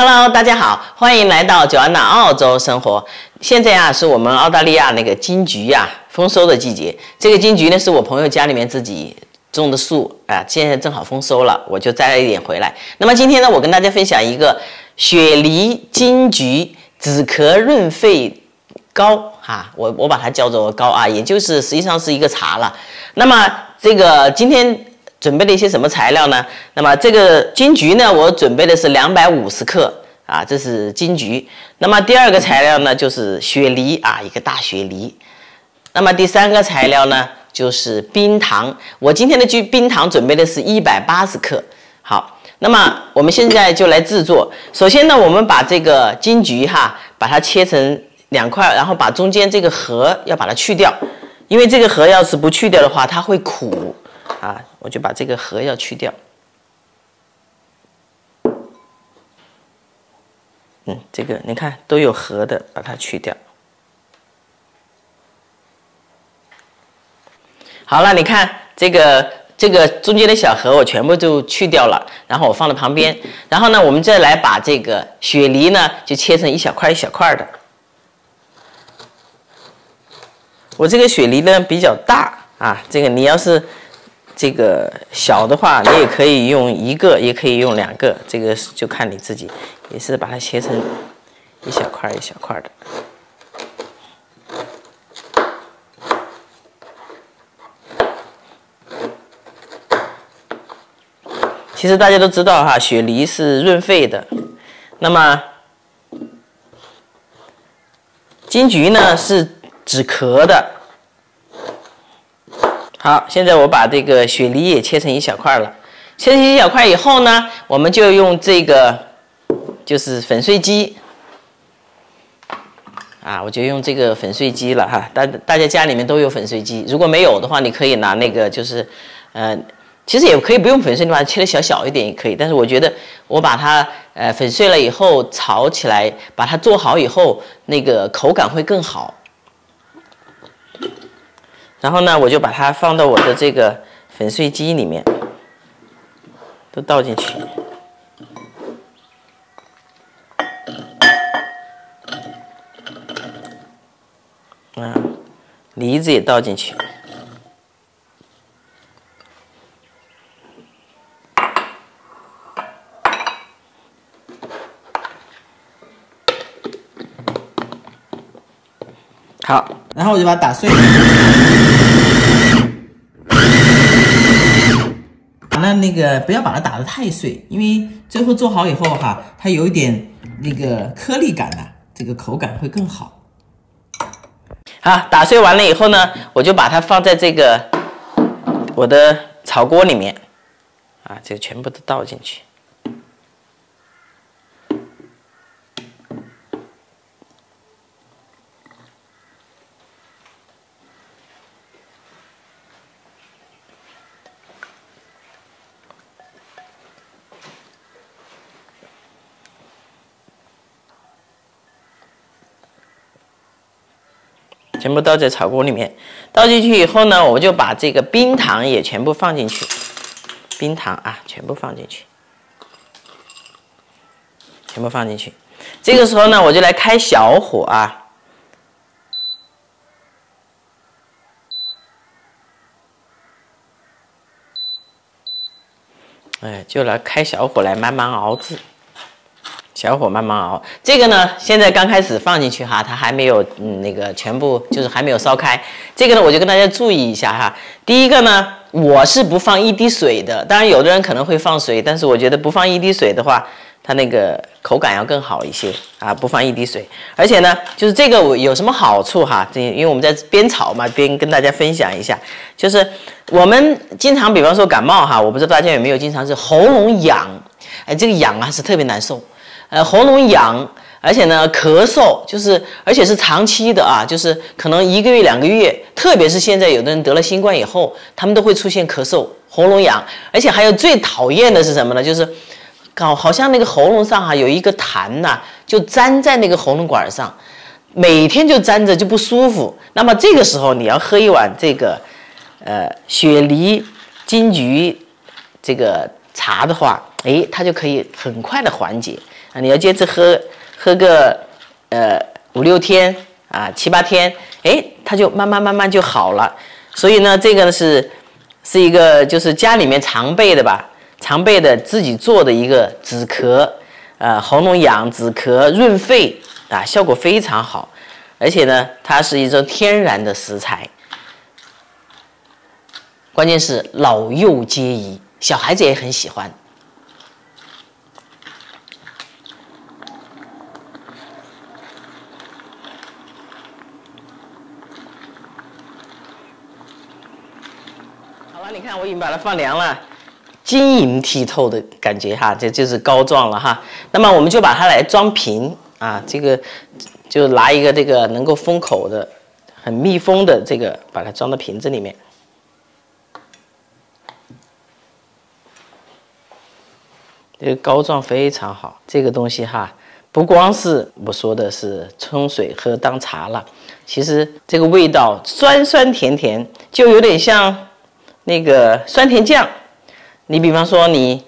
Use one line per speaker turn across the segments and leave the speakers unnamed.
Hello， 大家好，欢迎来到Joanna澳洲生活。现在啊，是我们澳大利亚那个金桔啊丰收的季节。这个金桔呢，是我朋友家里面自己种的树啊，现在正好丰收了，我就摘了一点回来。那么今天呢，我跟大家分享一个雪梨金桔止咳润肺膏啊，我把它叫做膏啊，也就是实际上是一个茶了。那么这个今天准备了一些什么材料呢？那么这个金桔呢，我准备的是250克啊，这是金桔。那么第二个材料呢，就是雪梨啊，一个大雪梨。那么第三个材料呢，就是冰糖。我今天的冰糖准备的是180克。好，那么我们现在就来制作。首先呢，我们把这个金桔把它切成2块，然后把中间这个核要把它去掉，因为这个核要是不去掉的话，它会苦。啊，我就把这个核要去掉。这个你看都有核的，把它去掉。好了，你看这个中间的小核我全部都去掉了，然后我放在旁边。然后呢，我们再来把这个雪梨呢，就切成一小块一小块的。我这个雪梨呢比较大啊，这个你要是这个小的话，你也可以用1个，也可以用2个，这个就看你自己，也是把它切成一小块一小块的。其实大家都知道哈，雪梨是润肺的，那么金桔呢是止咳的。好，现在我把这个雪梨也切成一小块了。切成一小块以后呢，我们就用这个就是粉碎机啊，我就用这个粉碎机了哈。大家家里面都有粉碎机，如果没有的话，你可以拿那个就是其实也可以不用粉碎的话，切的小一点也可以。但是我觉得我把它粉碎了以后炒起来，把它做好以后，那个口感会更好。然后呢，我就把它放到我的这个粉碎机里面，都倒进去。梨子也倒进去。好，然后我就把它打碎。那个不要把它打得太碎，因为最后做好以后它有一点那个颗粒感这个口感会更好。好，打碎完了以后呢，我就把它放在这个我的炒锅里面这个全部都倒进去。全部倒在炒锅里面，倒进去以后呢，我就把这个冰糖也全部放进去，冰糖全部放进去，全部放进去。这个时候呢，我就来开小火就来开小火来慢慢熬制。小火慢慢熬，这个呢，现在刚开始放进去它还没有那个全部就是还没有烧开。这个呢，我就跟大家注意一下第一个呢，我是不放1滴水的，当然有的人可能会放水，但是我觉得不放1滴水的话，它那个口感要更好一些不放1滴水。而且呢，就是这个有什么好处因为我们在边炒嘛，边跟大家分享一下，就是我们经常比方说感冒我不知道大家有没有经常是喉咙痒，这个痒是特别难受。喉咙痒，而且呢咳嗽，而且是长期的就是可能1个月2个月，特别是现在有的人得了新冠以后，他们都会出现咳嗽、喉咙痒，而且还有最讨厌的是什么呢？就是好像那个喉咙上有一个痰就粘在那个喉咙管上，每天就粘着就不舒服。那么这个时候你要喝一碗这个雪梨金桔这个茶的话，它就可以很快的缓解啊，你要坚持喝个5、6天啊，7、8天，哎，它就慢慢就好了。所以呢，这个是一个就是家里面常备的吧，常备的自己做的一个止咳，喉咙痒、止咳、润肺啊，效果非常好。而且呢，它是一种天然的食材，关键是老幼皆宜，小孩子也很喜欢。好了，你看我已经把它放凉了，晶莹剔透的感觉哈，这就是膏状了哈。那么我们就把它来装瓶啊，这个。就拿一个这个能够封口的、很密封的这个，把它装到瓶子里面。这个膏状非常好，这个东西哈，不光是我说的是冲水喝当茶了，其实这个味道酸酸甜甜，就有点像那个酸甜酱。你比方说你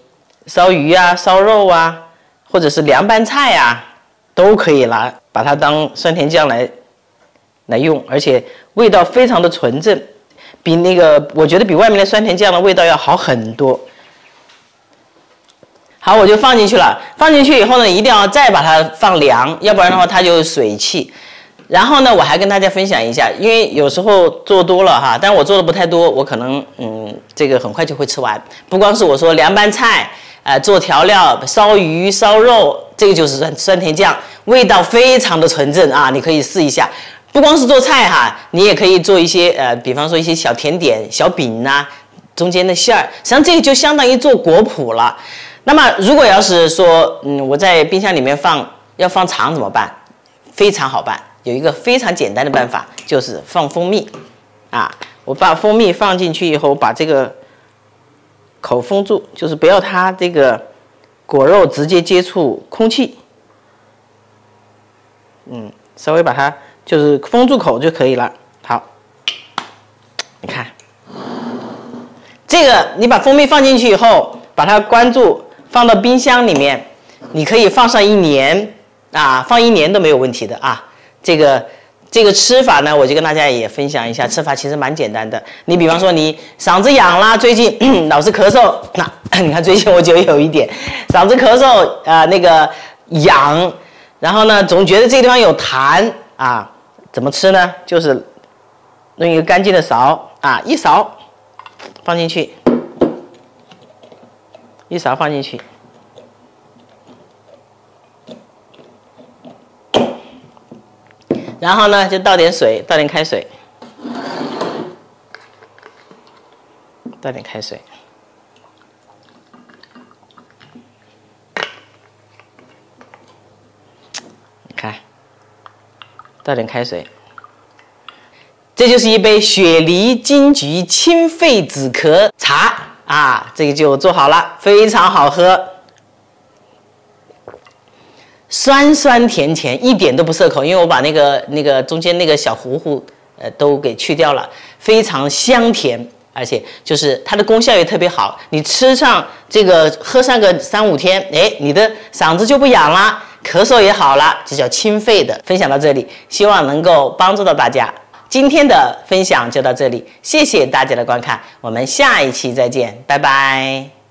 烧鱼啊、烧肉啊，或者是凉拌菜啊。都可以把它当酸甜酱来用，而且味道非常的纯正，比那个我觉得比外面的酸甜酱的味道要好很多。好，我就放进去了。放进去以后呢，一定要再把它放凉，要不然的话它就有水汽。然后呢，我还跟大家分享一下，因为有时候做多了哈，但我做的不太多，我可能这个很快就会吃完。不光是我说凉拌菜。做调料、烧鱼、烧肉，这个就是酸甜酱，味道非常的纯正啊！你可以试一下，不光是做菜哈，你也可以做一些比方说一些小甜点、小饼呐，中间的馅儿，实际上这个就相当于做果脯了。那么如果要是说我在冰箱里面要放长怎么办？非常好办，有一个非常简单的办法，就是放蜂蜜啊！我把蜂蜜放进去以后，把这个口封住，就是不要它这个果肉直接接触空气，稍微把它就是封住口就可以了。好，你看，这个你把蜂蜜放进去以后，把它关住，放到冰箱里面，你可以放上1年啊，放1年都没有问题的啊。这个吃法呢，我就跟大家也分享一下，吃法其实蛮简单的。你比方说你嗓子痒啦，最近老是咳嗽，那你看最近我就有一点嗓子咳嗽那个痒，然后呢总觉得这个地方有痰啊，怎么吃呢？就是用一个干净的勺啊，一勺放进去，一勺放进去。然后呢，就倒点水，倒点开水，倒点开水。你看，倒点开水，这就是一杯雪梨金桔清肺止咳茶啊，这个就做好了，非常好喝。酸酸甜甜，一点都不涩口，因为我把那个中间那个小糊糊都给去掉了，非常香甜，而且就是它的功效也特别好。你吃上这个，喝上个3、5天，哎，你的嗓子就不痒了，咳嗽也好了，这叫清肺的。分享到这里，希望能够帮助到大家。今天的分享就到这里，谢谢大家的观看，我们下一期再见，拜拜。